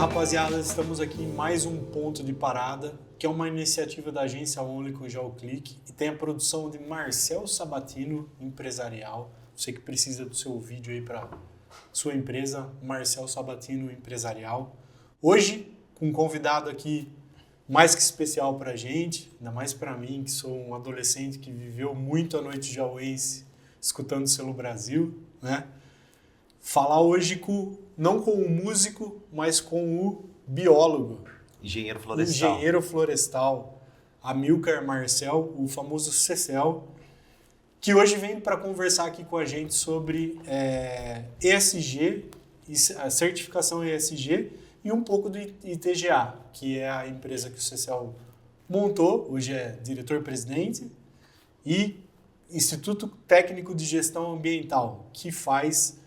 rapaziada, estamos aqui em mais um Ponto de Parada, que é uma iniciativa da agência Only com GeoClick e tem a produção de Marcel Sabatino, empresarial. Você que precisa do seu vídeo aí para sua empresa, Marcel Sabatino, empresarial. Hoje, com um convidado aqui mais que especial para a gente, ainda mais para mim, que sou um adolescente que viveu muito a noite jauense, escutando Selo Brasil, né? Falar hoje não com o músico, mas com o biólogo. Engenheiro florestal, Amilcar Marcel, o famoso Cecel, que hoje vem para conversar aqui com a gente sobre ESG, a certificação ESG e um pouco do ITGA, que é a empresa que o Cecel montou, hoje é diretor-presidente, e Instituto Técnico de Gestão Ambiental, que faz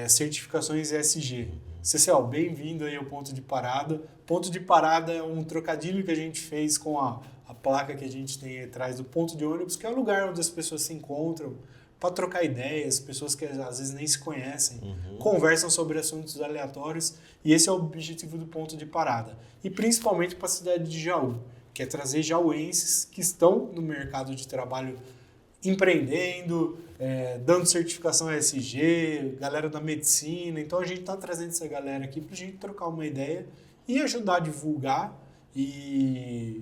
certificações ESG. Cecel, bem-vindo aí ao Ponto de Parada. Ponto de Parada é um trocadilho que a gente fez com a placa que a gente tem atrás do ponto de ônibus, que é o lugar onde as pessoas se encontram para trocar ideias, pessoas que às vezes nem se conhecem, conversam sobre assuntos aleatórios, e esse é o objetivo do Ponto de Parada. E principalmente para a cidade de Jaú, que é trazer jauenses que estão no mercado de trabalho empreendendo, dando certificação ESG, galera da medicina. Então a gente está trazendo essa galera aqui para a gente trocar uma ideia e ajudar a divulgar e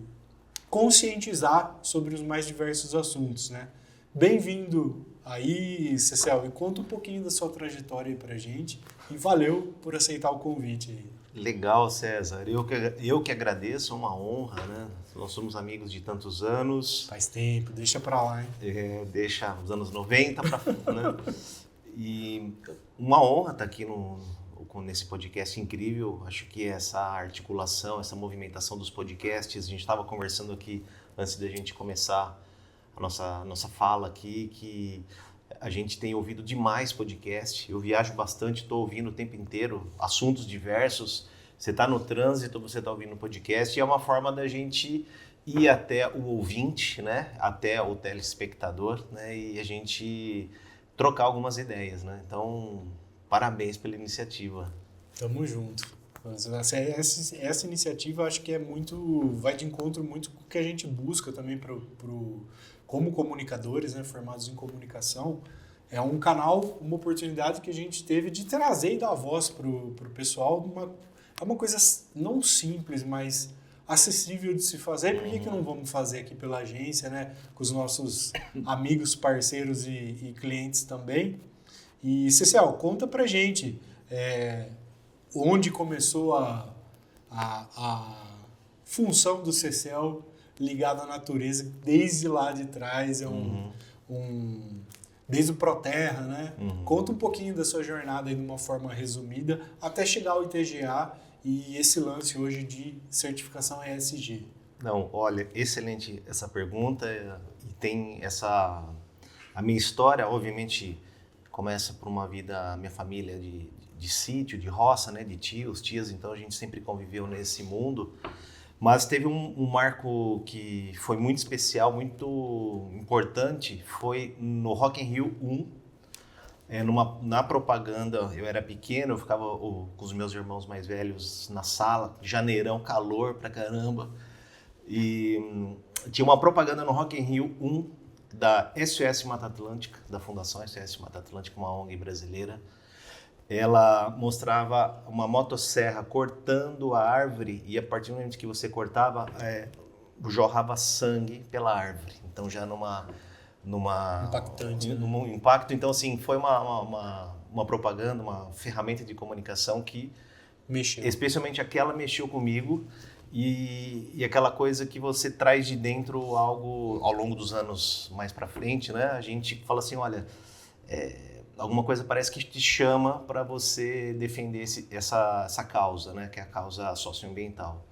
conscientizar sobre os mais diversos assuntos, né? Bem-vindo aí, Cecel, e conta um pouquinho da sua trajetória aí pra gente e valeu por aceitar o convite aí. Legal, César. Eu que agradeço, é uma honra, né? Nós somos amigos de tantos anos. Faz tempo, deixa pra lá, hein? Deixa os anos 90 pra né? E uma honra estar aqui nesse podcast incrível. Acho que essa articulação, essa movimentação dos podcasts, a gente estava conversando aqui antes da gente começar a nossa fala aqui, que a gente tem ouvido demais podcast. Eu viajo bastante, estou ouvindo o tempo inteiro assuntos diversos. Você está no trânsito, você está ouvindo podcast, e é uma forma da gente ir até o ouvinte, né? Até o telespectador, né? E a gente trocar algumas ideias, né? Então, parabéns pela iniciativa. Tamo junto. Essa iniciativa acho que vai de encontro muito com o que a gente busca também como comunicadores, né, formados em comunicação. É um canal, uma oportunidade que a gente teve de trazer e dar voz pro pessoal. É uma coisa não simples, mas acessível de se fazer. Por que não vamos fazer aqui pela agência, né, com os nossos amigos, parceiros e clientes também? E, Cecel, conta pra gente onde começou a função do Cecel ligada à natureza, desde lá de trás, desde o Proterra, né? Conta um pouquinho da sua jornada aí de uma forma resumida, até chegar ao ITGA e esse lance hoje de certificação ESG. Não, olha, excelente essa pergunta, e tem a minha história, obviamente, começa por uma vida, minha família de sítio, de roça, né, de tios, tias, então a gente sempre conviveu nesse mundo. Mas teve um marco que foi muito especial, muito importante, foi no Rock in Rio 1, na propaganda. Eu era pequeno, eu ficava com os meus irmãos mais velhos na sala, janeirão, calor pra caramba, e tinha uma propaganda no Rock in Rio 1 da SOS Mata Atlântica, da Fundação SOS Mata Atlântica, uma ONG brasileira. Ela mostrava uma motosserra cortando a árvore, e a partir do momento que você cortava, jorrava sangue pela árvore. Então já impactante, num impacto. Então assim, foi uma propaganda, uma ferramenta de comunicação que mexeu. Especialmente aquela mexeu comigo, e aquela coisa que você traz de dentro algo ao longo dos anos mais para frente, né? A gente fala assim, olha, alguma coisa parece que te chama para você defender essa causa, né? Que é a causa socioambiental.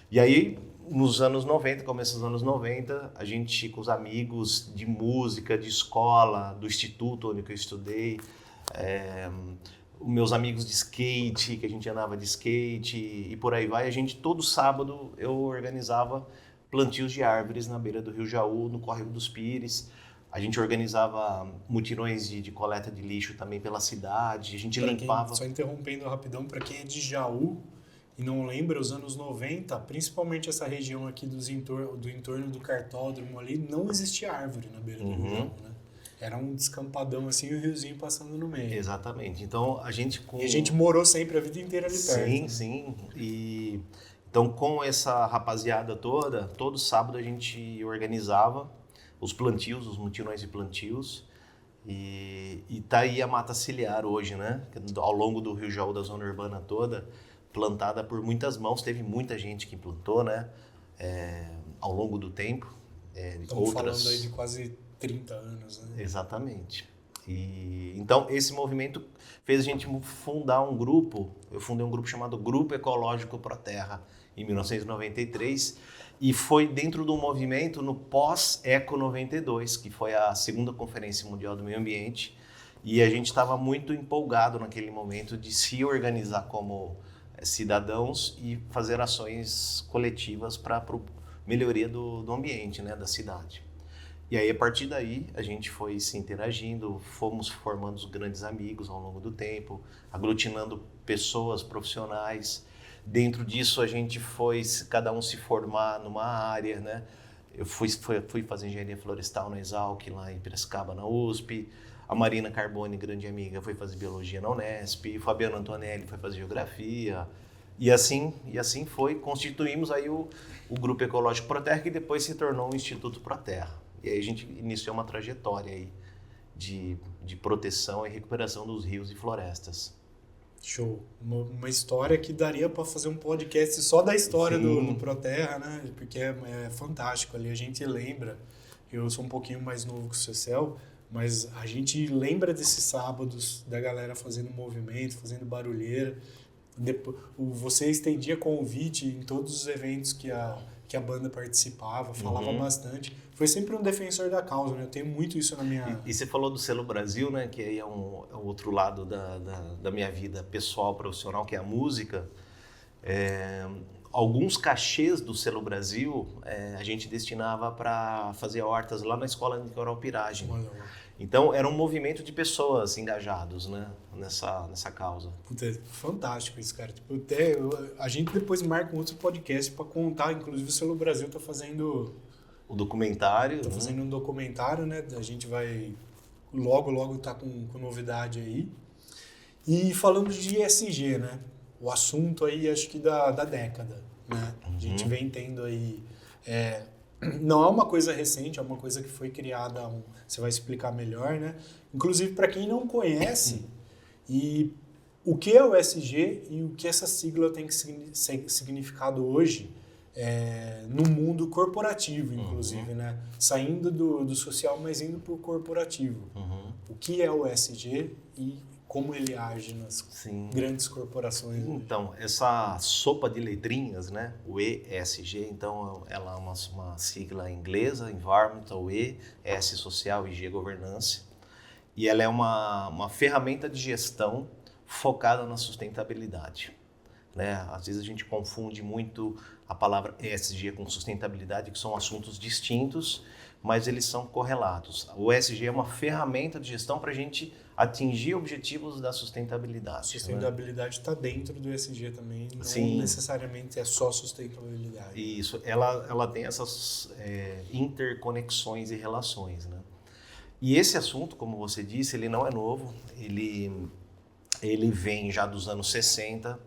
E aí, nos anos 90, começo dos anos 90, a gente, com os amigos de música, de escola, do instituto onde eu estudei, os meus amigos de skate, que a gente andava de skate e por aí vai, a gente, todo sábado, eu organizava plantios de árvores na beira do Rio Jaú, no Córrego dos Pires. A gente organizava mutirões de coleta de lixo também pela cidade, a gente limpava... Só interrompendo rapidão, para quem é de Jaú, e não lembra, os anos 90, principalmente essa região aqui do entorno do cartódromo ali, não existia árvore na beira do rio, né? Era um descampadão assim e o riozinho passando no meio. Exatamente. Então a gente E a gente morou sempre a vida inteira ali perto. Sim, né? sim. E então com essa rapaziada toda, todo sábado a gente organizava os plantios, os mutirões de plantios. E tá aí a mata ciliar hoje, né? Ao longo do Rio Jaú, da zona urbana toda, plantada por muitas mãos, teve muita gente que plantou, né? Ao longo do tempo. Estamos falando aí de quase 30 anos, né? Exatamente. E então esse movimento fez a gente fundar um grupo. Eu fundei um grupo chamado Grupo Ecológico Pro Terra em 1993 e foi dentro do movimento no pós-Eco 92, que foi a segunda Conferência Mundial do Meio Ambiente, e a gente estava muito empolgado naquele momento de se organizar como cidadãos e fazer ações coletivas para a melhoria do ambiente, né, da cidade. E aí, a partir daí, a gente foi se interagindo, fomos formando os grandes amigos ao longo do tempo, aglutinando pessoas profissionais. Dentro disso, a gente foi, cada um se formar numa área, né? Eu fui fazer engenharia florestal na Exalc, lá em Piracicaba, na USP. A Marina Carboni, grande amiga, foi fazer biologia na Unesp. O Fabiano Antonelli foi fazer geografia. E assim foi. Constituímos aí o Grupo Ecológico Pro Terra, que depois se tornou o Instituto Pro Terra. E aí a gente iniciou uma trajetória aí de proteção e recuperação dos rios e florestas. Show. Uma história que daria para fazer um podcast só da história do Proterra, né? Porque é fantástico ali. A gente lembra, eu sou um pouquinho mais novo que o Cecel, mas a gente lembra desses sábados da galera fazendo movimento, fazendo barulheira. Você estendia convite em todos os eventos que a banda participava, falava bastante. Foi sempre um defensor da causa, né? Eu tenho muito isso na minha... E você falou do Selo Brasil, né? Que aí é um outro lado da minha vida pessoal, profissional, que é a música. Alguns cachês do Selo Brasil a gente destinava para fazer hortas lá na escola de Coral Piragem. Então, era um movimento de pessoas engajados, né, nessa causa. Puta, é fantástico isso, cara. Tipo, a gente depois marca um outro podcast para contar. Inclusive, o Selo Brasil tá fazendo... O documentário. Tá fazendo um documentário, né? A gente vai logo tá com novidade aí. E falando de ESG, né? O assunto aí, acho que da década, né? A gente vem tendo aí... não é uma coisa recente, é uma coisa que foi criada, você vai explicar melhor, né? Inclusive, para quem não conhece, e o que é o ESG e o que essa sigla tem que significado hoje no mundo corporativo, inclusive, né? Saindo do social, mas indo para o corporativo. O que é o ESG e como ele age nas grandes corporações. Então, essa sopa de letrinhas, né? O ESG, então, ela é uma sigla inglesa, Environmental, E, S, Social e G, Governance. E ela é uma ferramenta de gestão focada na sustentabilidade, né? Às vezes a gente confunde muito a palavra ESG com sustentabilidade, que são assuntos distintos, mas eles são correlatos. O ESG é uma ferramenta de gestão para a gente atingir objetivos da sustentabilidade. A sustentabilidade está dentro do ESG também, não necessariamente é só sustentabilidade. Isso, ela tem essas interconexões e relações, né? E esse assunto, como você disse, ele não é novo, ele vem já dos anos 60,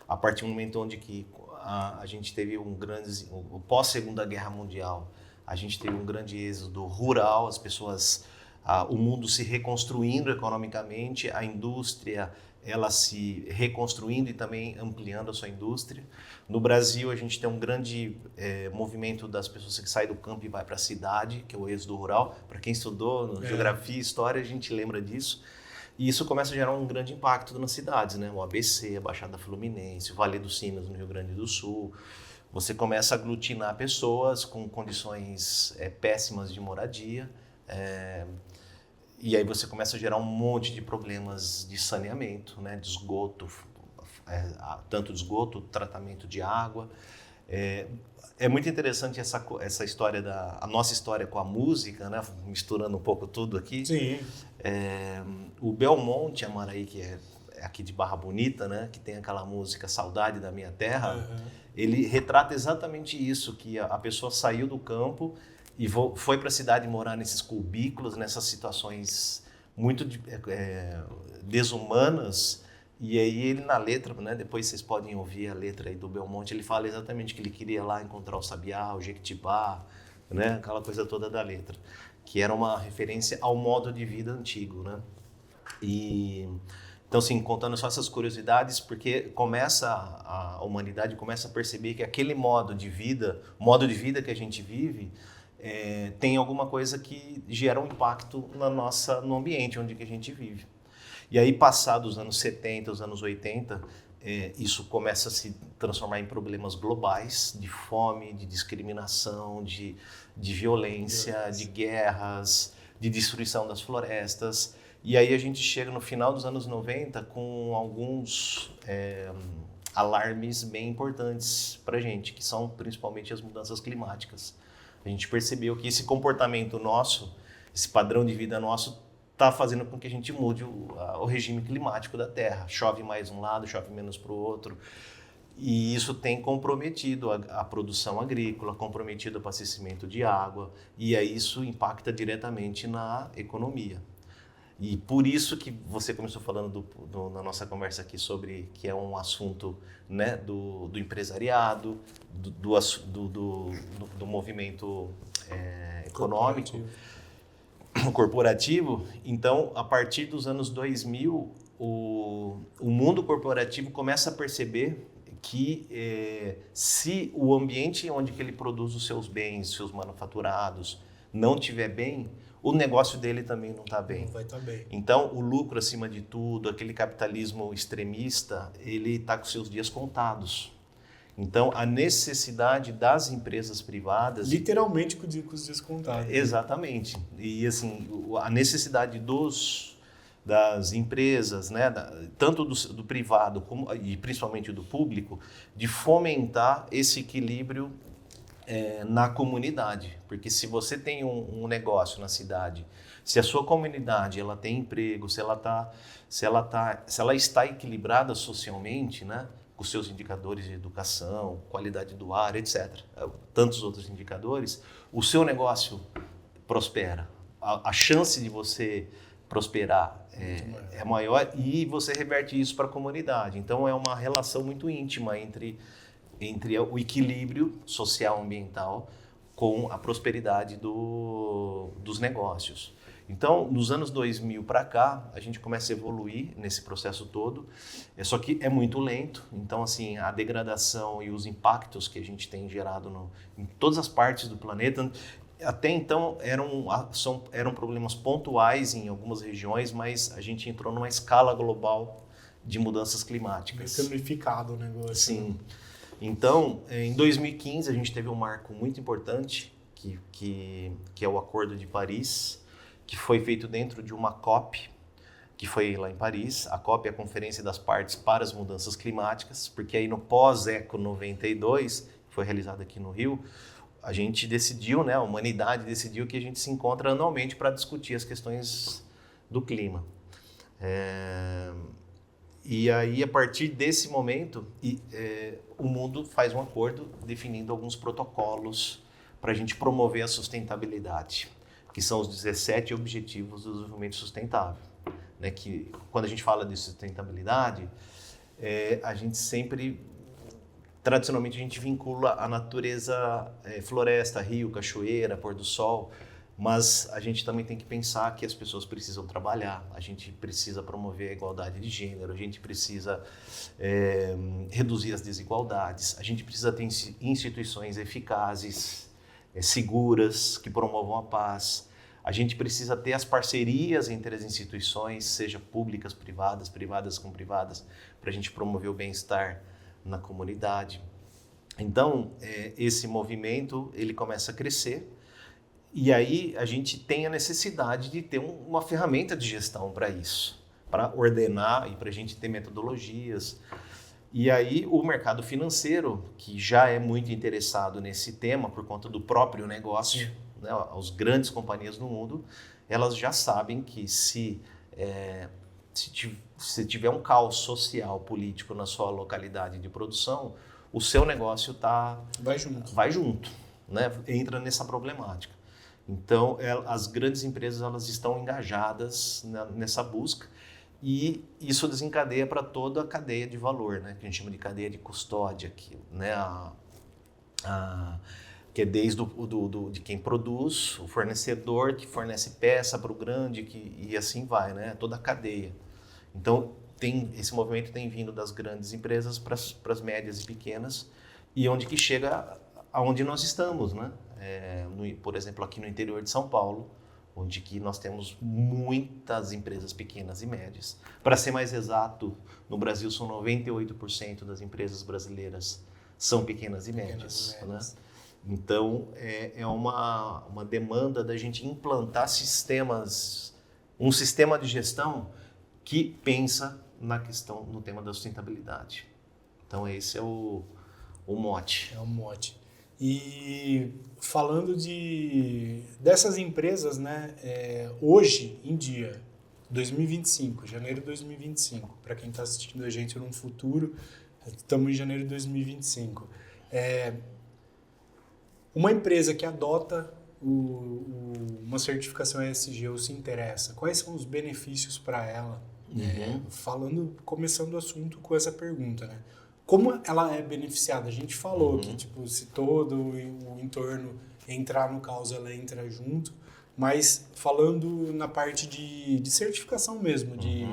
a partir do momento onde a gente teve o pós-Segunda Guerra Mundial, a gente teve um grande êxodo rural, as pessoas, o mundo se reconstruindo economicamente, a indústria ela se reconstruindo e também ampliando a sua indústria. No Brasil, a gente tem um grande movimento das pessoas que saem do campo e vai para a cidade, que é o êxodo rural. Para quem estudou geografia e história, a gente lembra disso. E isso começa a gerar um grande impacto nas cidades, né? O ABC, a Baixada Fluminense, o Vale dos Sinos, no Rio Grande do Sul. Você começa a aglutinar pessoas com condições péssimas de moradia, e aí você começa a gerar um monte de problemas de saneamento, né, de esgoto, tanto de esgoto, tratamento de água. É muito interessante essa história a nossa história com a música, né, misturando um pouco tudo aqui. Sim. O Belmonte Amaraí, que aqui de Barra Bonita, né, que tem aquela música Saudade da Minha Terra, ele retrata exatamente isso, que a pessoa saiu do campo e foi para a cidade morar nesses cubículos, nessas situações muito desumanas. E aí ele na letra, né, depois vocês podem ouvir a letra aí do Belmonte, ele fala exatamente que ele queria lá encontrar o sabiá, o jequitibá, né, aquela coisa toda da letra, que era uma referência ao modo de vida antigo, né? E então, assim, contando só essas curiosidades, porque a humanidade começa a perceber que aquele modo de vida que a gente vive, tem alguma coisa que gera um impacto no ambiente onde que a gente vive. E aí, passados os anos 70, os anos 80, isso começa a se transformar em problemas globais de fome, de discriminação, de violência, de guerras, de destruição das florestas. E aí a gente chega no final dos anos 90 com alguns alarmes bem importantes para a gente, que são principalmente as mudanças climáticas. A gente percebeu que esse comportamento nosso, esse padrão de vida nosso, está fazendo com que a gente mude o regime climático da Terra. Chove mais um lado, chove menos para o outro. E isso tem comprometido a produção agrícola, comprometido o abastecimento de água, e aí isso impacta diretamente na economia. E por isso que você começou falando na nossa conversa aqui sobre que é um assunto, né, do empresariado, do movimento econômico, corporativo. Então, a partir dos anos 2000, o mundo corporativo começa a perceber que se o ambiente onde que ele produz os seus bens, seus manufaturados, não estiver bem, o negócio dele também não está bem. Não vai estar bem. Então, o lucro acima de tudo, aquele capitalismo extremista, ele está com seus dias contados. Então, a necessidade das empresas privadas... Literalmente com os dias contados. Exatamente. E, assim, a necessidade das empresas, né, tanto do privado como, e principalmente do público, de fomentar esse equilíbrio na comunidade. Porque se você tem um negócio na cidade, se a sua comunidade ela tem emprego, se ela está equilibrada socialmente, né, com seus indicadores de educação, qualidade do ar, etc., tantos outros indicadores, o seu negócio prospera. A chance de você prosperar é maior e você reverte isso para a comunidade. Então, é uma relação muito íntima entre o equilíbrio social ambiental com a prosperidade dos negócios. Então, nos anos 2000 para cá, a gente começa a evoluir nesse processo todo, só que é muito lento. Então, assim, a degradação e os impactos que a gente tem gerado em todas as partes do planeta, até então eram problemas pontuais em algumas regiões, mas a gente entrou numa escala global de mudanças climáticas. Meio unificado o negócio. Sim. Né? Então, em 2015, a gente teve um marco muito importante, que é o Acordo de Paris, que foi feito dentro de uma COP, que foi lá em Paris. A COP é a Conferência das Partes para as Mudanças Climáticas, porque aí no pós-ECO 92, que foi realizado aqui no Rio, a gente decidiu, né, a humanidade decidiu que a gente se encontra anualmente para discutir as questões do clima. E aí, a partir desse momento, o mundo faz um acordo definindo alguns protocolos para a gente promover a sustentabilidade, que são os 17 Objetivos do Desenvolvimento Sustentável. Né? Que, quando a gente fala de sustentabilidade, a gente sempre, tradicionalmente, a gente vincula a natureza, floresta, rio, cachoeira, pôr do sol, mas a gente também tem que pensar que as pessoas precisam trabalhar, a gente precisa promover a igualdade de gênero, a gente precisa reduzir as desigualdades, a gente precisa ter instituições eficazes, seguras, que promovam a paz. A gente precisa ter as parcerias entre as instituições, seja públicas, privadas, privadas com privadas, para a gente promover o bem-estar na comunidade. Então, esse movimento ele começa a crescer. E aí a gente tem a necessidade de ter uma ferramenta de gestão para isso, para ordenar e para a gente ter metodologias. E aí o mercado financeiro, que já é muito interessado nesse tema por conta do próprio negócio, né, as grandes companhias do mundo, elas já sabem que se se tiver um caos social, político na sua localidade de produção, o seu negócio vai junto, né? Entra nessa problemática. Então, as grandes empresas elas estão engajadas nessa busca e isso desencadeia para toda a cadeia de valor, né? Que a gente chama de cadeia de custódia, né? Que é desde de quem produz, o fornecedor que fornece peça para o grande e assim vai, né? Toda a cadeia. Então, esse movimento tem vindo das grandes empresas para as médias e pequenas e onde que chega aonde nós estamos, né? Por exemplo, aqui no interior de São Paulo, onde que nós temos muitas empresas pequenas e médias. Para ser mais exato, no Brasil são 98% das empresas brasileiras são pequenas e médias, né? Então, é uma demanda da gente implantar um sistema de gestão que pensa no tema da sustentabilidade. Então, esse é o mote. É o mote. E falando dessas empresas, né, hoje em dia, 2025, janeiro de 2025, para quem está assistindo a gente no futuro, estamos em janeiro de 2025. Uma empresa que adota uma certificação ESG ou se interessa, quais são os benefícios para ela? Começando o assunto com essa pergunta, né? Como ela é beneficiada? A gente falou que tipo, se todo o entorno entrar no caos, ela entra junto, mas falando na parte de certificação mesmo, de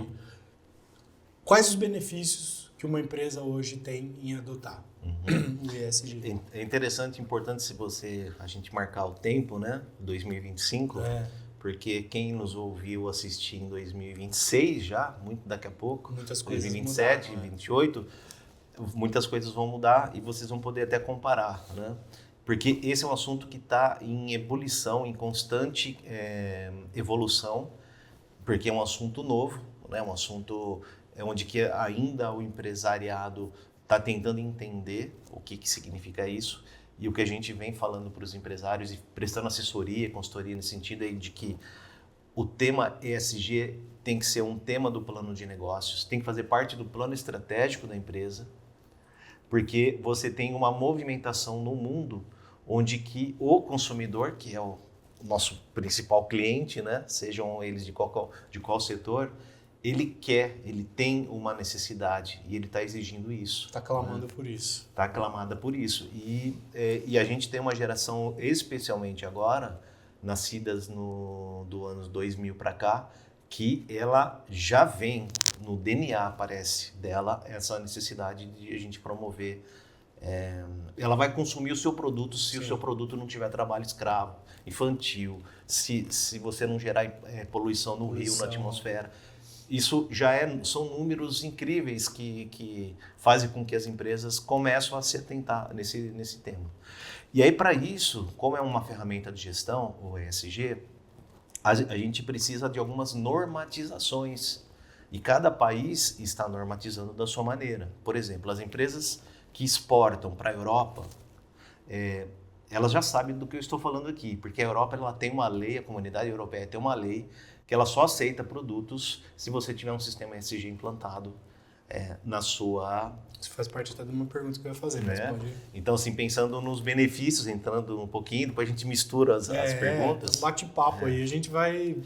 quais os benefícios que uma empresa hoje tem em adotar o ESG. É interessante, importante a gente marcar o tempo, né? 2025, porque quem nos ouviu assistir em 2026 já, muito daqui a pouco, muitas coisas 2027, mudaram, 2028, muitas coisas vão mudar e vocês vão poder até comparar, né? Porque esse é um assunto que está em ebulição, em constante evolução, porque é um assunto novo, né? Um assunto onde que ainda o empresariado está tentando entender o que significa isso. E o que a gente vem falando para os empresários e prestando assessoria, consultoria nesse sentido é de que o tema ESG tem que ser um tema do plano de negócios, tem que fazer parte do plano estratégico da empresa, porque você tem uma movimentação no mundo onde que o consumidor, que é o nosso principal cliente, né, sejam eles de qual setor, ele tem uma necessidade e ele está exigindo isso. Está clamando por isso. Está clamada por isso. E a gente tem uma geração, especialmente agora, nascidas do anos 2000 para cá, que ela já vem no DNA, parece, dela, essa necessidade de a gente promover. Ela vai consumir o seu produto se o seu produto não tiver trabalho escravo, infantil, se você não gerar poluição no rio, na atmosfera. Isso são números incríveis que fazem com que as empresas comecem a se atentar nesse tema. E aí, para isso, como é uma ferramenta de gestão, o ESG, a gente precisa de algumas normatizações. E cada país está normatizando da sua maneira. Por exemplo, as empresas que exportam para a Europa, elas já sabem do que eu estou falando aqui, porque a Europa ela tem uma lei, a Comunidade Europeia tem uma lei que ela só aceita produtos se você tiver um sistema ESG implantado na sua... Isso faz parte até de uma pergunta que eu ia fazer, mas pode... Então, assim, pensando nos benefícios, entrando um pouquinho, depois a gente mistura as perguntas. Bate-papo aí, a gente vai...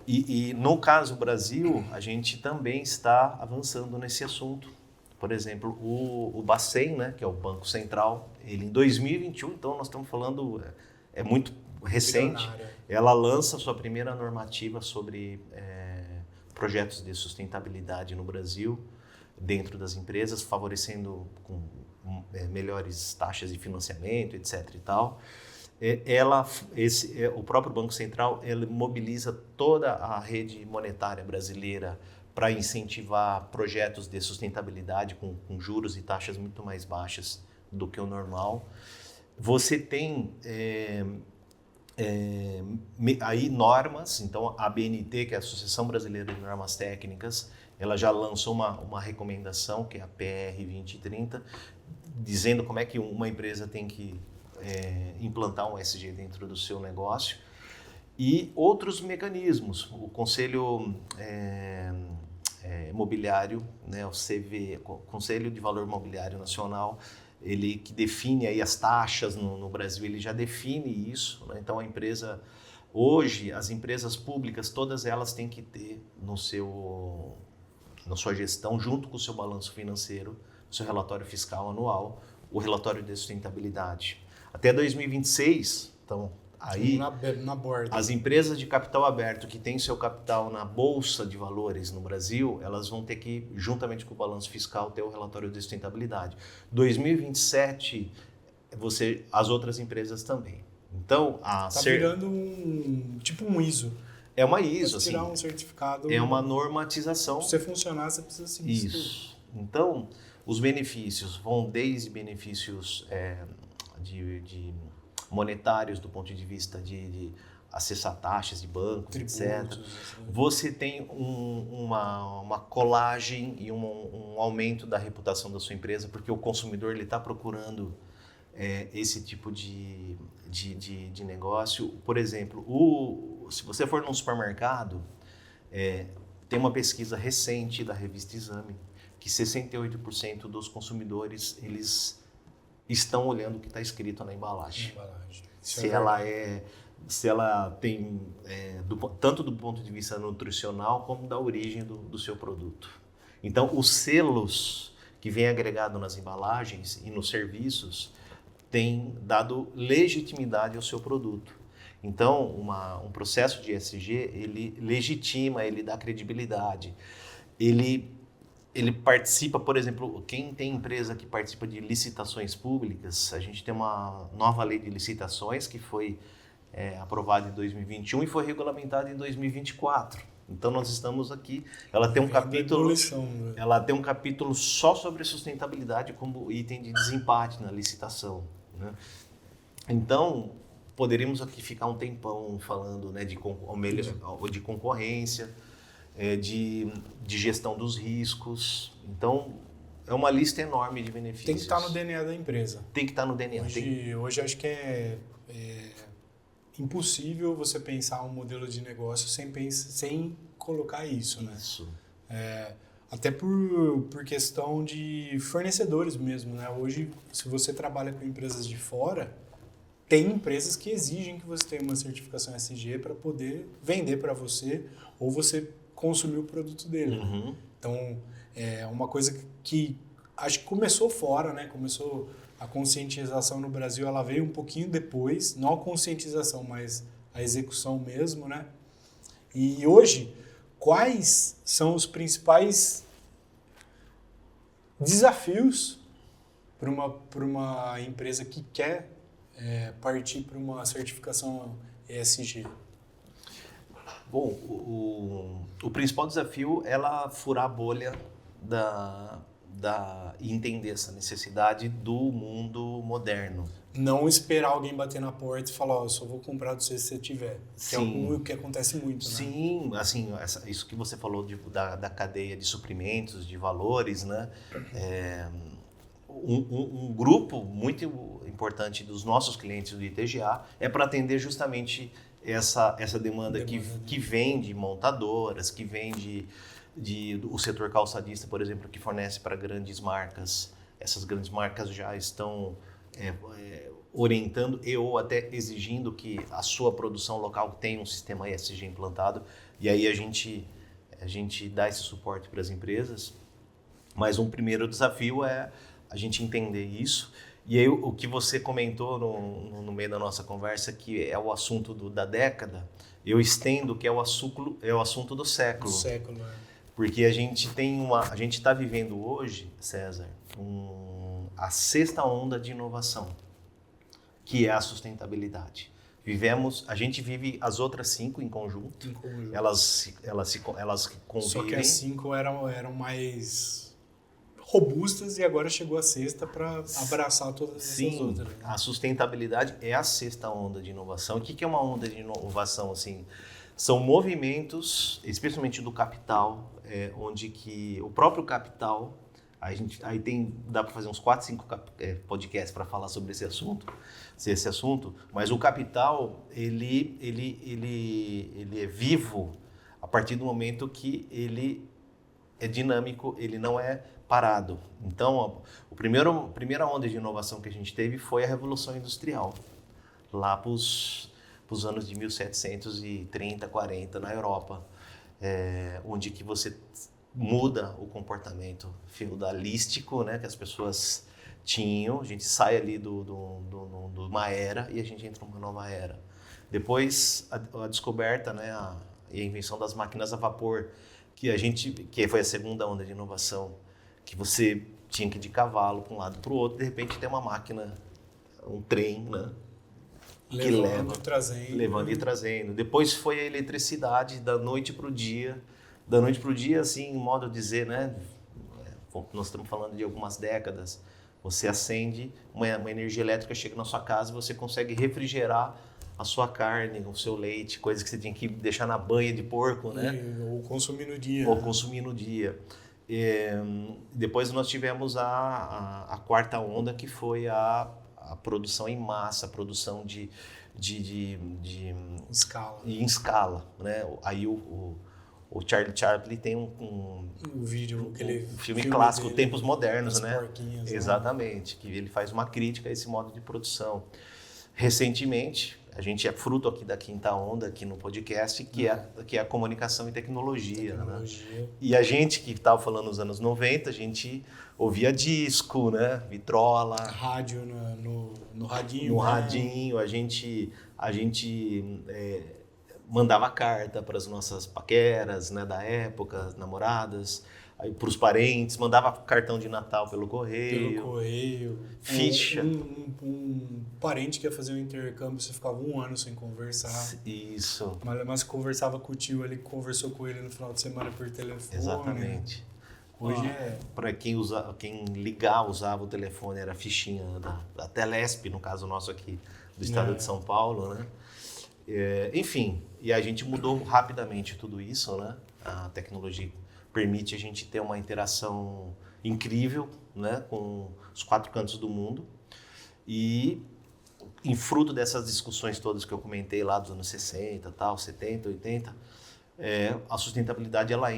E no caso Brasil, a gente também está avançando nesse assunto. Por exemplo, o Bacen, né, que é o Banco Central, ele em 2021, então nós estamos falando, é muito recente, ela lança sua primeira normativa sobre projetos de sustentabilidade no Brasil, dentro das empresas, favorecendo com melhores taxas de financiamento, etc. e tal. O próprio Banco Central ele mobiliza toda a rede monetária brasileira para incentivar projetos de sustentabilidade com juros e taxas muito mais baixas do que o normal. Você tem aí normas, então a ABNT, que é a Associação Brasileira de Normas Técnicas, ela já lançou uma recomendação, que é a PR 2030, dizendo como é que uma empresa tem que implantar um ESG dentro do seu negócio. E outros mecanismos, o Conselho Imobiliário, né, o Conselho de Valor Imobiliário Nacional, ele que define aí as taxas no Brasil, ele já define isso, né? Então a empresa, hoje as empresas públicas, todas elas têm que ter na sua gestão, junto com o seu balanço financeiro, o seu relatório fiscal anual, o relatório de sustentabilidade. Até 2026, então aí na borda. as empresas de capital aberto que têm seu capital na Bolsa de Valores no Brasil, elas vão ter que, juntamente com o balanço fiscal, ter o relatório de sustentabilidade. 2027, as outras empresas também. Então, virando tipo um ISO. É uma ISO, assim. Tirar um certificado. É uma normatização. Para você funcionar, você precisa seguir isso. Então, os benefícios vão desde benefícios de monetários do ponto de vista de acessar taxas de bancos, tributos, etc. Você tem uma colagem e um aumento da reputação da sua empresa, porque o consumidor está procurando esse tipo de negócio. Por exemplo, se você for num supermercado, tem uma pesquisa recente da revista Exame, que 68% dos consumidores eles estão olhando o que está escrito na embalagem. Se ela tem, tanto do ponto de vista nutricional, como da origem do seu produto. Então, os selos que vêm agregado nas embalagens e nos serviços têm dado legitimidade ao seu produto. Então, um processo de ESG, ele legitima, ele dá credibilidade. Ele participa, por exemplo, quem tem empresa que participa de licitações públicas, a gente tem uma nova lei de licitações que foi aprovada em 2021 e foi regulamentada em 2024. Então nós estamos aqui, ela tem um capítulo só sobre sustentabilidade como item de desempate na licitação, né? Então poderíamos aqui ficar um tempão falando, né, de concorrência, de gestão dos riscos. Então, é uma lista enorme de benefícios. Tem que estar no DNA da empresa. Tem que estar no DNA. Hoje acho que é impossível você pensar um modelo de negócio sem colocar isso, né? Isso. Até por questão de fornecedores mesmo, né? Hoje, se você trabalha com empresas de fora, tem empresas que exigem que você tenha uma certificação ESG para poder vender para você ou você consumir o produto dele. Uhum. Então, é uma coisa que acho que começou fora, né? Começou a conscientização no Brasil, ela veio um pouquinho depois, não a conscientização, mas a execução mesmo, né? E hoje, quais são os principais desafios para uma empresa que quer partir para uma certificação ESG? Bom, o principal desafio é ela furar a bolha e entender essa necessidade do mundo moderno. Não esperar alguém bater na porta e falar, eu só vou comprar do você se você tiver. Sim. Que é o que acontece muito, né? Sim, assim, isso que você falou da cadeia de suprimentos, de valores, né? Um grupo muito importante dos nossos clientes do ITGA é para atender justamente essa demanda que vem de montadoras, que vem o setor calçadista, por exemplo, que fornece para grandes marcas. Essas grandes marcas já estão orientando ou até exigindo que a sua produção local tenha um sistema ESG implantado. E aí a gente dá esse suporte para as empresas. Mas um primeiro desafio é a gente entender isso. E aí o que você comentou no meio da nossa conversa, que é o assunto da década, eu estendo que é o assunto do século. Porque a gente está vivendo hoje, César, a sexta onda de inovação, que é a sustentabilidade. A gente vive as outras 5 em conjunto. Elas convivem. Só que as 5 eram mais robustas e agora chegou a sexta para abraçar todas essas outras. Né? A sustentabilidade é a sexta onda de inovação. O que é uma onda de inovação? Assim, são movimentos, especialmente do capital, onde que o próprio capital Dá para fazer uns 4, 5 podcasts para falar sobre esse assunto, mas o capital, ele é vivo a partir do momento que ele é dinâmico, ele não é parado. Então, a primeira onda de inovação que a gente teve foi a Revolução Industrial, lá para os anos de 1730, 40, na Europa, onde que você muda o comportamento feudalístico, né, que as pessoas tinham. A gente sai ali de uma era e a gente entra numa nova era. Depois, a descoberta, né, e a invenção das máquinas a vapor, que foi a segunda onda de inovação, que você tinha que ir de cavalo para um lado para o outro, de repente tem uma máquina, um trem, né? Levando e trazendo. Depois foi a eletricidade, da noite para o dia, assim, em modo de dizer, né? Nós estamos falando de algumas décadas. Você acende, uma energia elétrica chega na sua casa e você consegue refrigerar a sua carne, o seu leite, coisas que você tinha que deixar na banha de porco, né? Ou consumir no dia. Depois nós tivemos a quarta onda, que foi a produção em massa, a produção em escala, né? Aí o Charlie Chaplin tem um filme clássico, dele, Tempos Modernos, né? Exatamente, que ele faz uma crítica a esse modo de produção. Recentemente, a gente é fruto aqui da quinta onda, aqui no podcast, que é a comunicação e tecnologia. Né? E a gente que estava falando nos anos 90, a gente ouvia disco, né? Vitrola. Rádio no radinho. No radinho, a gente mandava carta para as nossas paqueras, né, da época, namoradas, para os parentes, mandava cartão de Natal pelo correio. Ficha. Um parente que ia fazer um intercâmbio, você ficava 1 ano sem conversar. Isso. Mas conversava com o tio, ele conversou com ele no final de semana por telefone. Exatamente. Hoje para quem usava o telefone, era a fichinha da Telesp, no caso nosso aqui, do estado de São Paulo, né? Enfim, e a gente mudou rapidamente tudo isso, né? A tecnologia permite a gente ter uma interação incrível, né, com os 4 cantos do mundo. E, em fruto dessas discussões todas que eu comentei lá dos anos 60, 70, 80, a sustentabilidade ela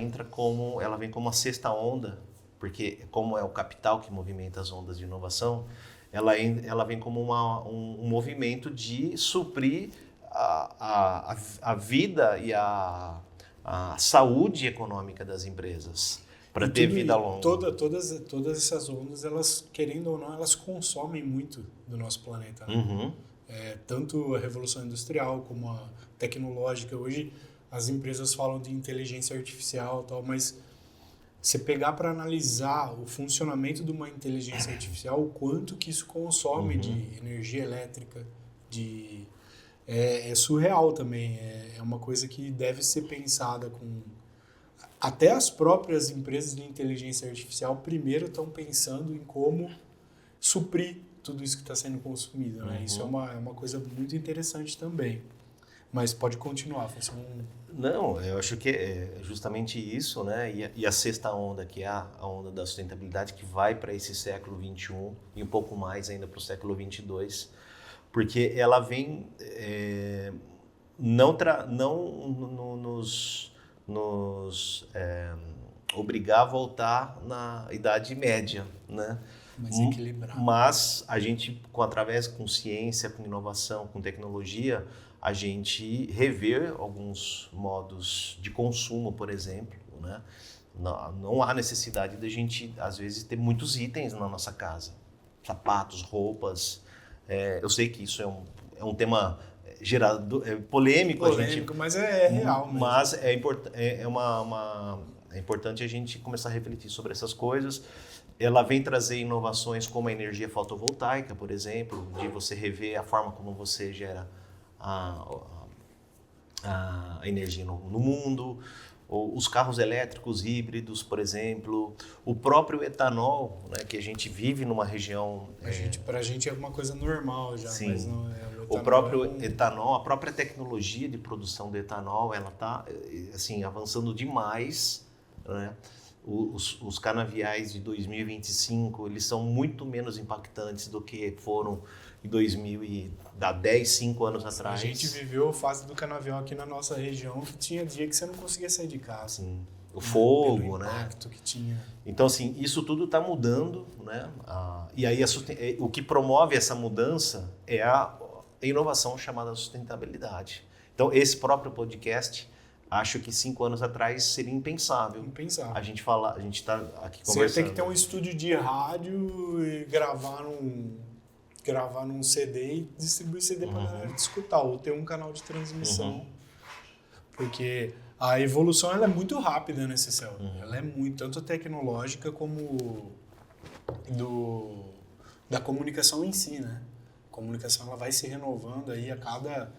vem como uma sexta onda, porque como é o capital que movimenta as ondas de inovação, ela vem como um movimento de suprir a vida e a saúde econômica das empresas para ter vida longa. Todas essas ondas, elas, querendo ou não, elas consomem muito do nosso planeta. Né? Uhum. Tanto a revolução industrial como a tecnológica. Hoje as empresas falam de inteligência artificial e tal, mas você pegar para analisar o funcionamento de uma inteligência artificial, o quanto que isso consome de energia elétrica, é surreal também. É uma coisa que deve ser pensada com... Até as próprias empresas de inteligência artificial primeiro estão pensando em como suprir tudo isso que está sendo consumido. Né? Isso é uma coisa muito interessante também. Mas pode continuar. Não, eu acho que é justamente isso, né? E a sexta onda, que é a onda da sustentabilidade, que vai para esse século XXI e um pouco mais ainda para o século XXII, porque ela vem não nos obrigar a voltar na Idade Média, né? Mas equilibrar. Mas a gente, com ciência, com inovação, com tecnologia, a gente revê alguns modos de consumo, por exemplo, né? Não há necessidade de a gente, às vezes, ter muitos itens na nossa casa. Sapatos, roupas. Eu sei que isso é um tema polêmico, mas é real mesmo. Mas é importante a gente começar a refletir sobre essas coisas. Ela vem trazer inovações como a energia fotovoltaica, por exemplo, de você rever a forma como você gera a energia no mundo, ou os carros elétricos híbridos, por exemplo, o próprio etanol, né, que a gente vive numa região... Para a gente é uma coisa normal já, sim. Mas não o próprio etanol, a própria tecnologia de produção do etanol, ela está assim, avançando demais, né? os canaviais de 2025, eles são muito menos impactantes do que foram em 2000 e há 10, 5 anos atrás. A gente viveu a fase do canavial aqui na nossa região, que tinha dia que você não conseguia sair de casa. Sim. O fogo, pelo né? impacto que tinha. Então, assim, isso tudo está mudando, né? E aí o que promove essa mudança é a inovação chamada sustentabilidade. Então, esse próprio podcast, acho que 5 anos atrás seria impensável. Impensável. A gente está aqui Você conversando. tem que ter um estúdio de rádio e gravar num CD e distribuir CD para galera escutar, ou ter um canal de transmissão. Porque a evolução ela é muito rápida, né, Cecel? Ela é muito, tanto tecnológica como da comunicação em si, né? A comunicação ela vai se renovando aí a cada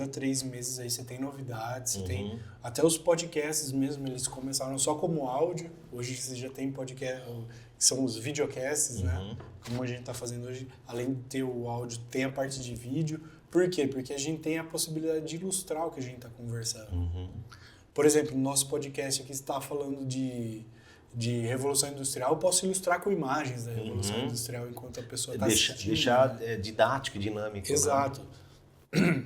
3 meses aí você tem novidades, você tem até os podcasts mesmo, eles começaram só como áudio, hoje você já tem podcast, que são os videocasts, né? Como a gente está fazendo hoje, além de ter o áudio, tem a parte de vídeo. Por quê? Porque a gente tem a possibilidade de ilustrar o que a gente está conversando. Por exemplo, no nosso podcast aqui está falando de Revolução Industrial, eu posso ilustrar com imagens da Revolução Industrial enquanto a pessoa está assistindo. Deixar didático, dinâmico. Exato. Né?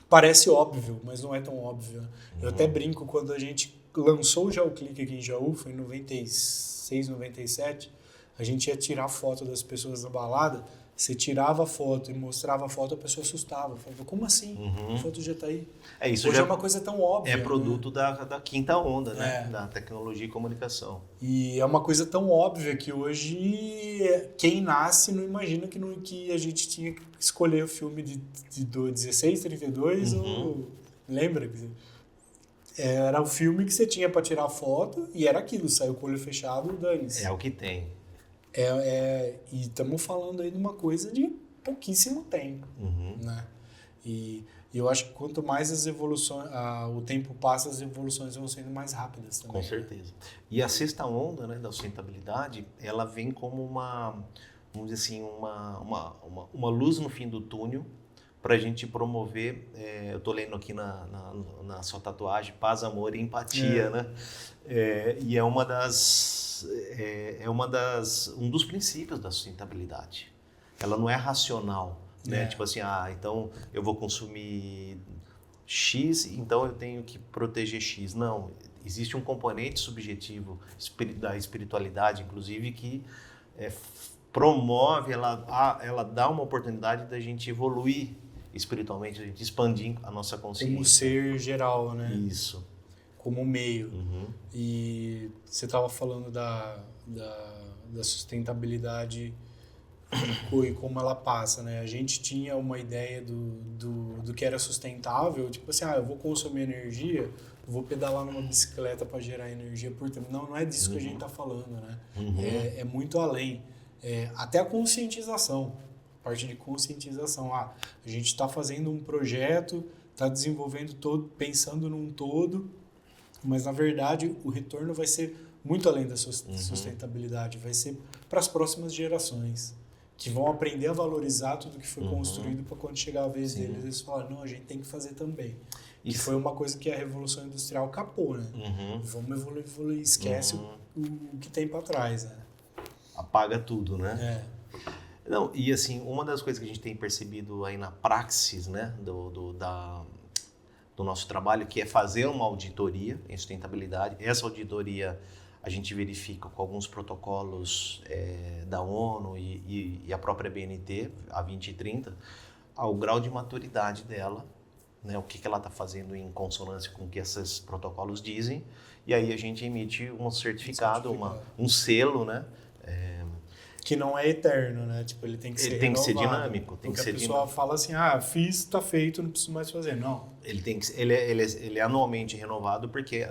Parece óbvio, mas não é tão óbvio. Eu até brinco, quando a gente lançou o Geoclique aqui em Jaú, foi em 96, 97, a gente ia tirar foto das pessoas na balada, você tirava a foto e mostrava a foto, a pessoa assustava. Falava, como assim? A foto já está aí. Isso hoje já é uma coisa tão óbvia. É produto, né? da quinta onda, né? É. Da tecnologia e comunicação. E é uma coisa tão óbvia que hoje quem nasce não imagina que a gente tinha que escolher o filme de 16:32 ou... Lembra? Era o filme que você tinha para tirar foto e era aquilo, saiu com o olho fechado, dane-se. É o que tem. E estamos falando aí de uma coisa de pouquíssimo tempo, né? E eu acho que quanto mais as evoluções, o tempo passa, as evoluções vão sendo mais rápidas também. Com certeza. E a sexta onda, né, da sustentabilidade, ela vem como vamos dizer assim, uma luz no fim do túnel para a gente promover, eu estou lendo aqui na sua tatuagem, paz, amor e empatia, né? E é um dos princípios da sustentabilidade. Ela não é racional, né? Tipo assim, então eu vou consumir X, então eu tenho que proteger X. Não, existe um componente subjetivo da espiritualidade, inclusive, que promove, ela dá uma oportunidade da gente evoluir espiritualmente, a gente expandir a nossa consciência. Como ser geral, né? Isso. Como meio. E você estava falando da sustentabilidade e como ela passa, né? A gente tinha uma ideia do que era sustentável, tipo assim, eu vou consumir energia, vou pedalar numa bicicleta para gerar energia por tempo. Não é disso que a gente está falando, né? É muito além. Até a conscientização, parte de conscientização. A gente está fazendo um projeto, está desenvolvendo pensando num todo, mas na verdade o retorno vai ser muito além da sustentabilidade, vai ser para as próximas gerações, que vão aprender a valorizar tudo que foi construído para quando chegar a vez deles, eles falarem, não, a gente tem que fazer também. E foi uma coisa que a Revolução Industrial capou, né? Vamos evoluir, esquece o que tem para trás, né? Apaga tudo, né? Não, e assim, uma das coisas que a gente tem percebido aí na praxis, né, do nosso trabalho, que é fazer uma auditoria em sustentabilidade. Essa auditoria a gente verifica com alguns protocolos da ONU e a própria BNT, a 2030, ao grau de maturidade dela, né, o que ela está fazendo em consonância com o que esses protocolos dizem, e aí a gente emite um certificado, um selo, né? Que não é eterno, né? Tipo, ele tem que ser renovado. Tem que ser dinâmico. Tem que ser a pessoa fala assim, fiz, tá feito, não preciso mais fazer. Não. Ele é anualmente renovado porque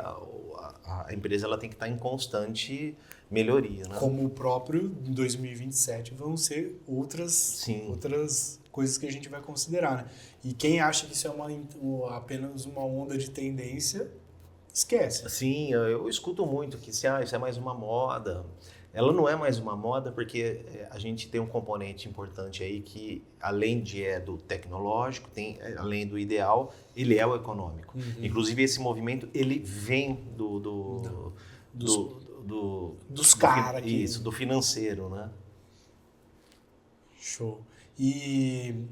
a empresa ela tem que estar em constante melhoria, né? Como o próprio em 2027 vão ser outras coisas que a gente vai considerar, né? E quem acha que isso é apenas uma onda de tendência, esquece. Sim, eu escuto muito que isso é mais uma moda. Ela não é mais uma moda porque a gente tem um componente importante aí que, além do tecnológico, além do ideal, ele é o econômico. Inclusive, esse movimento, ele vem dos caras aqui. Isso, do financeiro, né? Show. E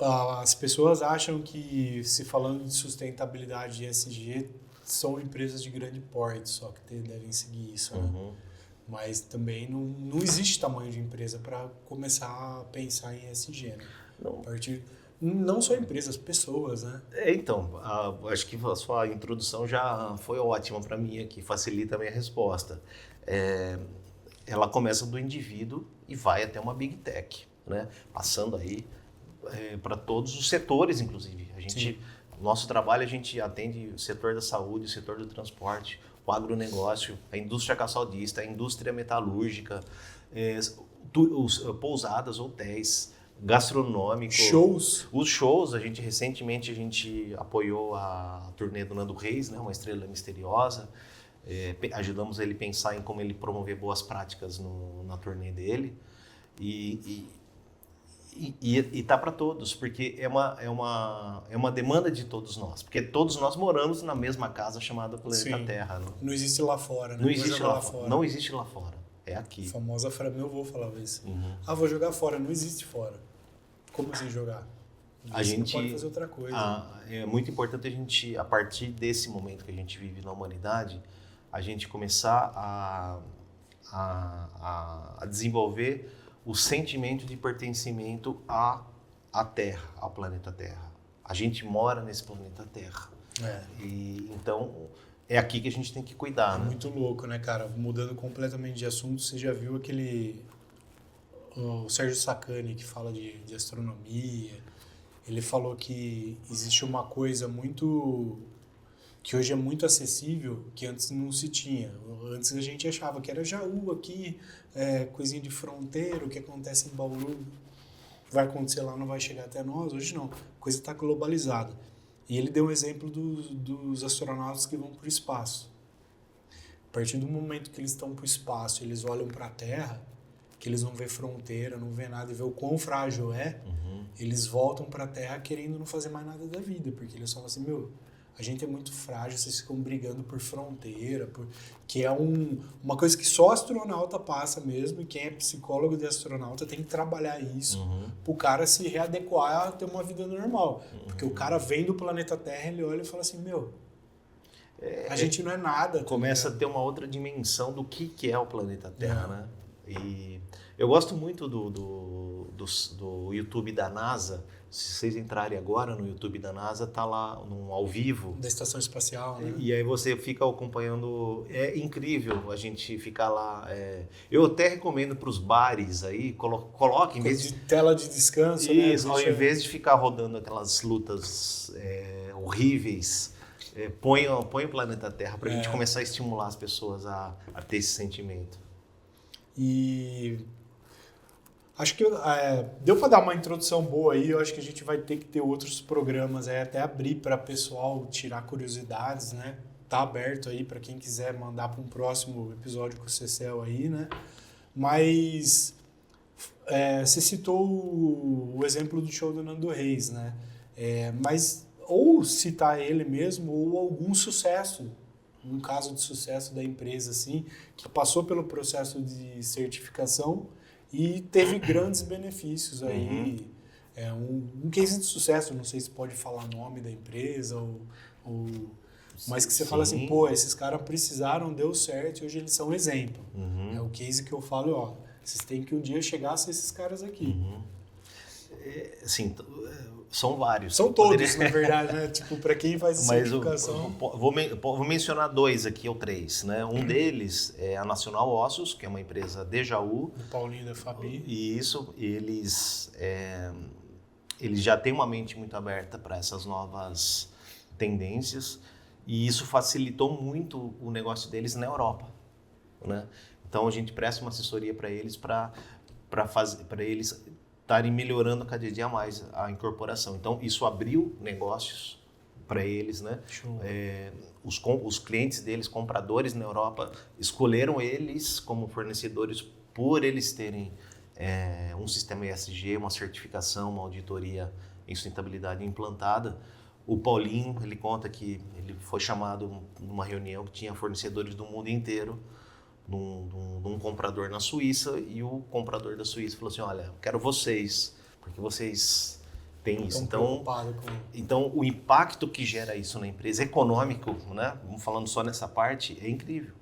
as pessoas acham que, se falando de sustentabilidade e ESG, são empresas de grande porte, só que devem seguir isso, né? Mas também não existe tamanho de empresa para começar a pensar em ESG, né? Não só empresas, pessoas, né? Então, acho que a sua introdução já foi ótima para mim aqui, facilita a minha resposta. Ela começa do indivíduo e vai até uma Big Tech, né? Passando aí para todos os setores, inclusive. Nosso trabalho, a gente atende o setor da saúde, o setor do transporte, o agronegócio, a indústria calçadista, a indústria metalúrgica, pousadas, hotéis, gastronômico. Shows. Os shows, recentemente a gente apoiou a turnê do Nando Reis, né, uma estrela misteriosa. Ajudamos ele a pensar em como ele promover boas práticas na turnê dele. E tá para todos, porque é uma demanda de todos nós, porque todos nós moramos na mesma casa chamada Planeta Terra. Né? Não existe lá fora, né? Não existe lá fora. Não existe lá fora, é aqui. A famosa frase, meu avô falava isso. Vou jogar fora, não existe fora. Como assim jogar? Você não pode fazer outra coisa. É muito importante a gente, a partir desse momento que a gente vive na humanidade, a gente começar a desenvolver o sentimento de pertencimento à Terra, ao planeta Terra. A gente mora nesse planeta Terra. E então é aqui que a gente tem que cuidar, né? Muito louco, né, cara? Mudando completamente de assunto, você já viu o Sérgio Sacani, que fala de astronomia. Ele falou que existe uma coisa que hoje é muito acessível, que antes não se tinha. Antes a gente achava que era Jaú aqui, coisinha de fronteira, o que acontece em Bauru vai acontecer lá, não vai chegar até nós. Hoje não, a coisa está globalizada. E ele deu um exemplo dos astronautas que vão para o espaço. A partir do momento que eles estão para o espaço, eles olham para a Terra, que eles não vê fronteira, não vê nada e vê o quão frágil eles voltam para a Terra querendo não fazer mais nada da vida, porque eles falam assim, a gente é muito frágil, vocês ficam brigando por fronteira, que é uma coisa que só astronauta passa mesmo, e quem é psicólogo de astronauta tem que trabalhar isso para o cara se readequar a ter uma vida normal. Porque o cara vem do planeta Terra, ele olha e fala assim, a gente não é nada. Começa a ter uma outra dimensão do que é o planeta Terra, né? E eu gosto muito do YouTube da NASA. Se vocês entrarem agora no YouTube da NASA, tá lá ao vivo. Da Estação Espacial, né? E aí você fica acompanhando. É incrível a gente ficar lá. Eu até recomendo para os bares aí, coloque em vez de tela de descanso, isso, né? Ao invés de ficar rodando aquelas lutas horríveis, põe o planeta Terra para a gente começar a estimular as pessoas a ter esse sentimento. E acho que deu para dar uma introdução boa aí. Eu acho que a gente vai ter que ter outros programas aí, até abrir para pessoal tirar curiosidades, né? Tá aberto aí para quem quiser mandar para um próximo episódio com o Cecel aí, né? Mas você citou o exemplo do show do Nando Reis, né? Mas ou citar ele mesmo ou algum sucesso, um caso de sucesso da empresa assim, que passou pelo processo de certificação e teve grandes benefícios aí. Um case de sucesso, não sei se pode falar nome da empresa, mas que você fala assim, esses caras precisaram, deu certo e hoje eles são exemplo. É o case que eu falo, vocês têm que um dia chegar a ser esses caras aqui. Sim, são vários. São todos, na verdade, né? Tipo, para quem faz certificação. Vou mencionar 2 aqui, ou 3, né? Um deles é a Nacional Ossos, que é uma empresa de Jaú. O Paulinho da Fabi. E isso, eles já têm uma mente muito aberta para essas novas tendências, e isso facilitou muito o negócio deles na Europa, né? Então a gente presta uma assessoria para eles para eles estarem melhorando cada dia mais a incorporação. Então, isso abriu negócios para eles, né? Os clientes deles, compradores na Europa, escolheram eles como fornecedores por eles terem um sistema ESG, uma certificação, uma auditoria em sustentabilidade implantada. O Paulinho, ele conta que ele foi chamado numa reunião que tinha fornecedores do mundo inteiro de um comprador na Suíça, e o comprador da Suíça falou assim, olha, eu quero vocês, porque vocês têm isso. Então, o impacto que gera isso na empresa, econômico, né? Vamos falando só nessa parte, é incrível.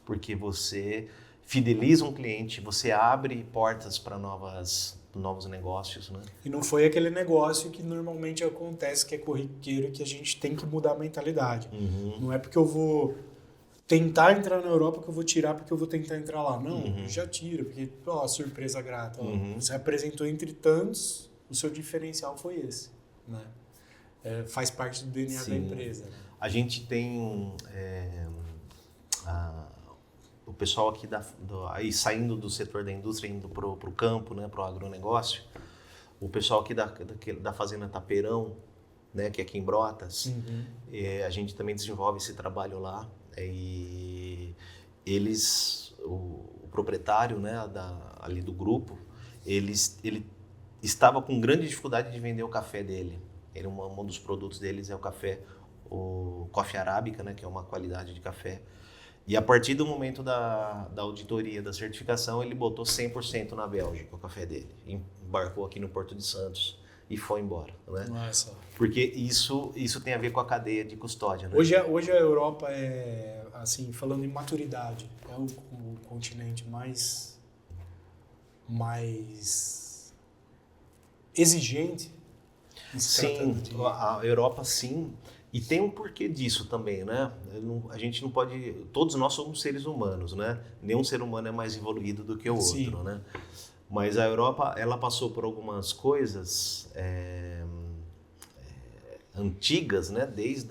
Porque você fideliza um cliente, você abre portas para novos negócios, né? E não foi aquele negócio que normalmente acontece, que é corriqueiro, que a gente tem que mudar a mentalidade. Não é porque eu vou tentar entrar na Europa que eu vou tirar porque eu vou tentar entrar lá. Não, já tira, porque, surpresa grata. Você apresentou entre tantos, o seu diferencial foi esse, né? Faz parte do DNA da empresa. Né? A gente tem o pessoal aqui aí saindo do setor da indústria, indo para o campo, né, para o agronegócio, o pessoal aqui da Fazenda Tapeirão, né, que é aqui em Brotas, a gente também desenvolve esse trabalho lá. E eles, o proprietário, né, ali do grupo, ele estava com grande dificuldade de vender o café dele. Um dos produtos deles é o coffee arábica, né, que é uma qualidade de café. E a partir do momento da auditoria, da certificação, ele botou 100% na Bélgica o café dele. Embarcou aqui no Porto de Santos e foi embora, né? Nossa. Porque isso tem a ver com a cadeia de custódia, né? Hoje a Europa é, assim, falando em maturidade, é o continente mais exigente. Sim, a Europa sim, e tem um porquê disso também, né? A gente não pode, todos nós somos seres humanos, né? Nenhum ser humano é mais evoluído do que o outro, né? Mas a Europa, ela passou por algumas coisas antigas, né? Desde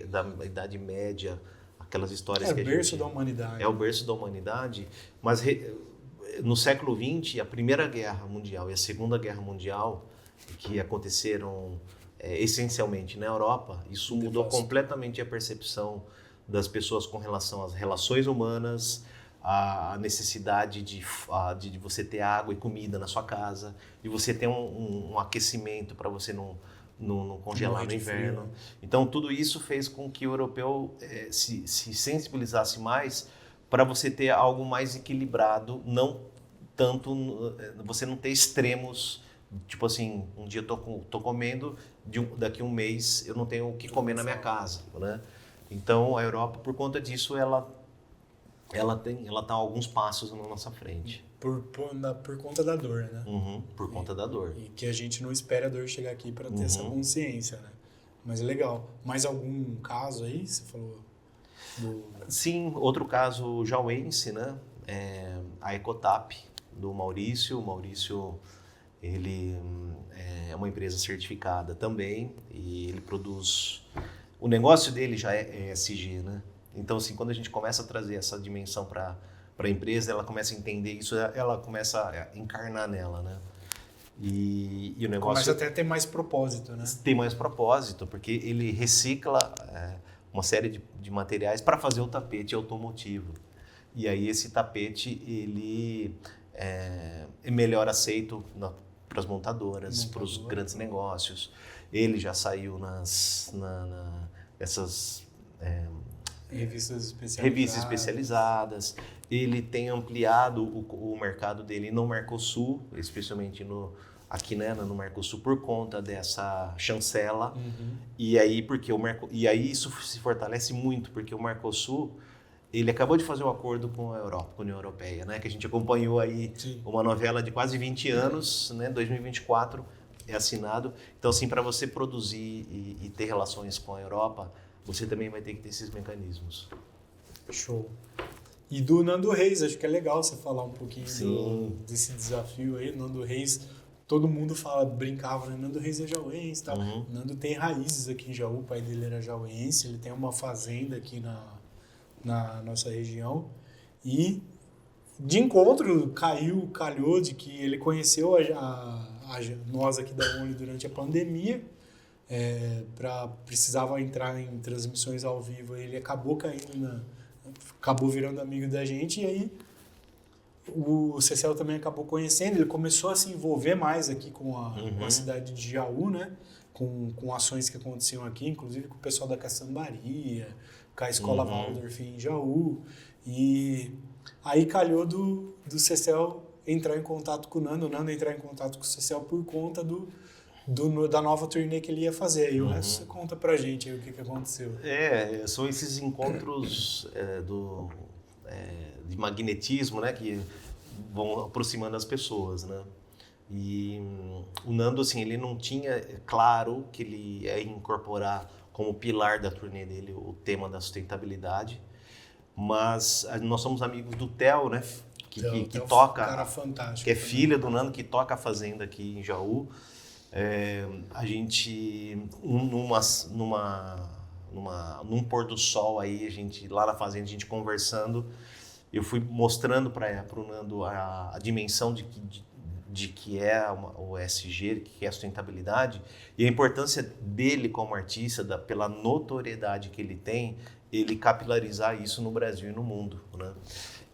da Idade Média, aquelas histórias que a gente... É o berço da humanidade. É o berço da humanidade, mas no século XX, a Primeira Guerra Mundial e a Segunda Guerra Mundial, que aconteceram essencialmente na Europa, isso mudou completamente a percepção das pessoas com relação às relações humanas, a necessidade de você ter água e comida na sua casa, de você ter um aquecimento para você não congelar no inverno. Então, tudo isso fez com que o europeu se sensibilizasse mais para você ter algo mais equilibrado, não tanto, você não ter extremos, tipo assim, um dia eu tô comendo, daqui a um mês eu não tenho o que comer na minha casa, né? Então, a Europa, por conta disso, ela tá alguns passos na nossa frente. Por conta da dor, né? Por conta da dor. E que a gente não espera a dor chegar aqui para ter essa consciência, né? Mas é legal. Mais algum caso aí? Você falou... Sim, outro caso jauense, né? A Ecotap, do Maurício. O Maurício, ele é uma empresa certificada também e ele produz... O negócio dele já é ESG, né? Então, assim, quando a gente começa a trazer essa dimensão para a empresa, ela começa a entender isso, ela começa a encarnar nela, né? E o negócio... Começa até a ter mais propósito, né? Tem mais propósito, porque ele recicla uma série de materiais para fazer o tapete automotivo. E aí esse tapete, ele é melhor aceito para as montadoras, para os grandes negócios. Ele já saiu nessas... revistas especializadas. Ele tem ampliado o mercado dele no Mercosul, especialmente aqui, né, no Mercosul, por conta dessa chancela. E aí isso se fortalece muito, porque o Mercosul, ele acabou de fazer um acordo com a Europa, com a União Europeia, né, que a gente acompanhou aí. Sim. Uma novela de quase 20 anos, né, 2024 é assinado. Então, assim, para você produzir e ter relações com a Europa, você também vai ter que ter esses mecanismos. Show. E do Nando Reis, acho que é legal você falar um pouquinho desse desafio aí. Nando Reis, todo mundo brincava, né? Nando Reis é jauense, tá? Nando tem raízes aqui em Jaú, o pai dele era jauense, ele tem uma fazenda aqui na nossa região. E de encontro, calhou de que ele conheceu nós aqui da Only durante a pandemia. Precisava entrar em transmissões ao vivo, ele acabou acabou virando amigo da gente, e aí o Cecel também acabou conhecendo, ele começou a se envolver mais aqui com a cidade de Jaú, né? Com ações que aconteciam aqui, inclusive com o pessoal da Caçambaria, com a Escola Waldorf em Jaú, e Aí calhou do Cecel entrar em contato com o Nando entrar em contato com o Cecel por conta da nova turnê que ele ia fazer. Aí o resto você conta pra gente aí o que aconteceu. São esses encontros de magnetismo, né, que vão aproximando as pessoas, né? E o Nando, assim, ele não tinha claro que ele ia incorporar como pilar da turnê dele o tema da sustentabilidade, mas nós somos amigos do Theo, né, que toca, um cara fantástico, que é filho do Nando, que toca a fazenda aqui em Jaú. A gente, num pôr do sol aí, a gente, lá na fazenda, a gente conversando, eu fui mostrando para o Nando a dimensão de que é o ESG, que é a sustentabilidade, e a importância dele como artista, pela notoriedade que ele tem, ele capilarizar isso no Brasil e no mundo, né?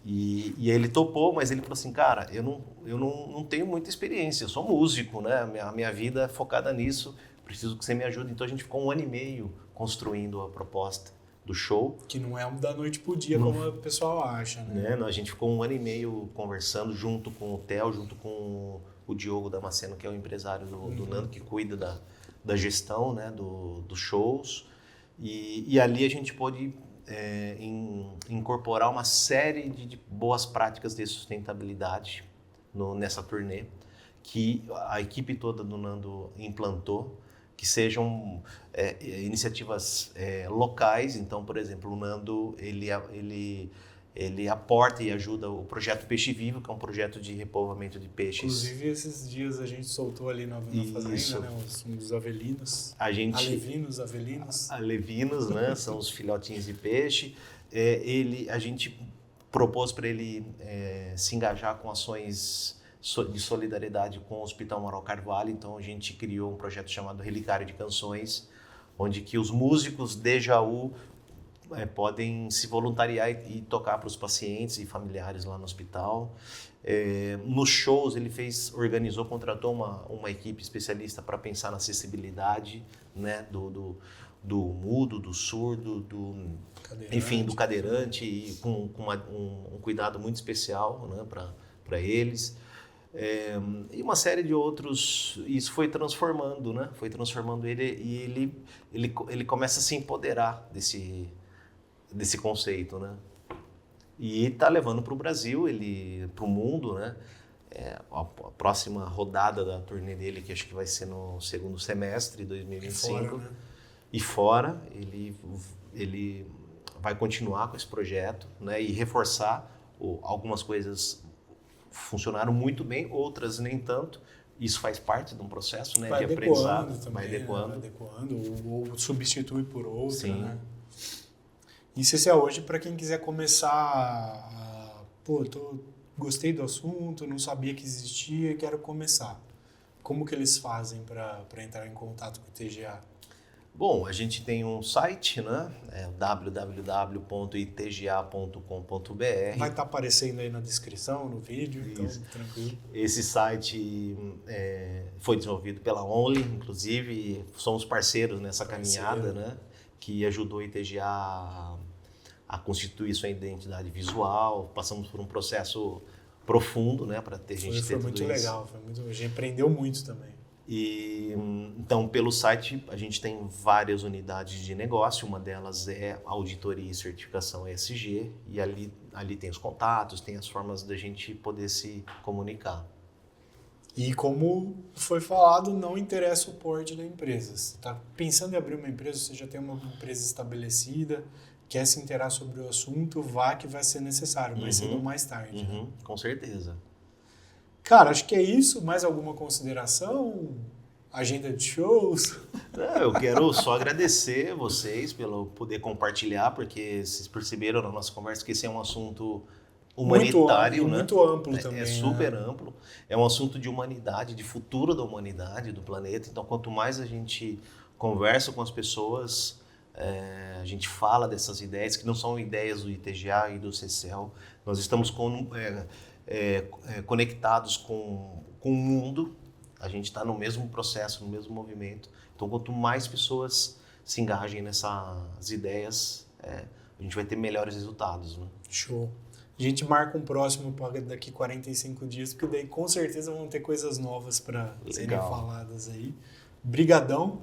E aí ele topou, mas ele falou assim, cara, eu não tenho muita experiência, eu sou músico, né? A minha vida é focada nisso, preciso que você me ajude. Então a gente ficou 1 ano e meio construindo a proposta do show. Que não é da noite pro dia, como o pessoal acha, né? A gente ficou 1 ano e meio conversando junto com o Theo, junto com o Diogo Damasceno, que é o empresário do Nando, que cuida da gestão, né, dos shows. E ali a gente pôde incorporar uma série de boas práticas de sustentabilidade nessa turnê, que a equipe toda do Nando implantou, que sejam iniciativas locais. Então, por exemplo, o Nando ele aporta e ajuda o projeto Peixe Vivo, que é um projeto de repovoamento de peixes. Inclusive, esses dias a gente soltou ali na fazenda, né, os avelinos. Alevinos, né, são os filhotinhos de peixe. A gente propôs para ele se engajar com ações de solidariedade com o Hospital Moral Carvalho. Então a gente criou um projeto chamado Relicário de Canções, onde que os músicos de Jaú podem se voluntariar e tocar para os pacientes e familiares lá no hospital. Nos shows ele contratou uma equipe especialista para pensar na acessibilidade, né, do mudo, do surdo, do cadeirante, e com um cuidado muito especial, né, para eles. E uma série de outros. Isso foi transformando, né? Foi transformando ele, e ele começa a se empoderar desse conceito, né? E está levando para o Brasil, para o mundo, né? A próxima rodada da turnê dele, que acho que vai ser no segundo semestre de 2025. E fora, ele vai continuar com esse projeto, né? E reforçar algumas coisas. Funcionaram muito bem, outras nem tanto. Isso faz parte de um processo, né, de aprendizado. Vai adequando, ou substitui por outro. Sim. Né? Isso é hoje para quem quiser começar gostei do assunto, não sabia que existia, quero começar. Como que eles fazem para entrar em contato com o TGA? Bom, a gente tem um site, né? www.itga.com.br. Vai estar aparecendo aí na descrição, no vídeo, então tranquilo. Esse site foi desenvolvido pela Only, inclusive, e somos parceiros nessa caminhada, né? Que ajudou a ITGA a constituir sua identidade visual. Passamos por um processo profundo, né? Para ter gente ter tudo isso. Foi muito legal, a gente aprendeu muito também. E então, pelo site, a gente tem várias unidades de negócio. Uma delas é auditoria e certificação ESG, e ali tem os contatos, tem as formas da gente poder se comunicar. E como foi falado, não interessa o porte da empresa. Você está pensando em abrir uma empresa, você já tem uma empresa estabelecida, quer se inteirar sobre o assunto, vá que vai ser necessário, mais cedo ou mais tarde. Né? Com certeza. Cara, acho que é isso. Mais alguma consideração? Agenda de shows? Eu quero só agradecer vocês pelo poder compartilhar, porque vocês perceberam na nossa conversa que esse é um assunto humanitário, né? Muito amplo também. É super amplo. É um assunto de humanidade, de futuro da humanidade, do planeta. Então, quanto mais a gente conversa com as pessoas, a gente fala dessas ideias, que não são ideias do ITGA e do CCEL. Nós estamos conectados com o mundo, a gente está no mesmo processo, no mesmo movimento. Então, quanto mais pessoas se engajem nessas ideias, a gente vai ter melhores resultados. Né? Show. A gente marca um próximo para daqui 45 dias, porque daí com certeza vão ter coisas novas para serem faladas aí. Brigadão.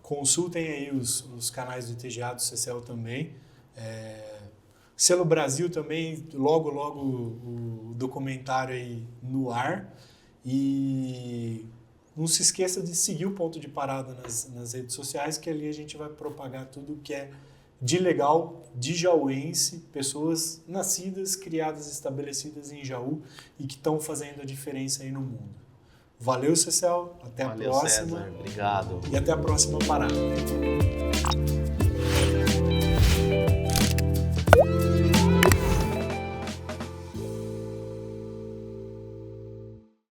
Consultem aí os canais do ITGA, do CCL também. Selo Brasil também, logo o documentário aí no ar. E não se esqueça de seguir o Ponto de Parada nas redes sociais, que ali a gente vai propagar tudo que é de legal, de jauense, pessoas nascidas, criadas, estabelecidas em Jaú e que estão fazendo a diferença aí no mundo. Valeu, Cecel. Até a próxima. César. Obrigado. E até a próxima parada.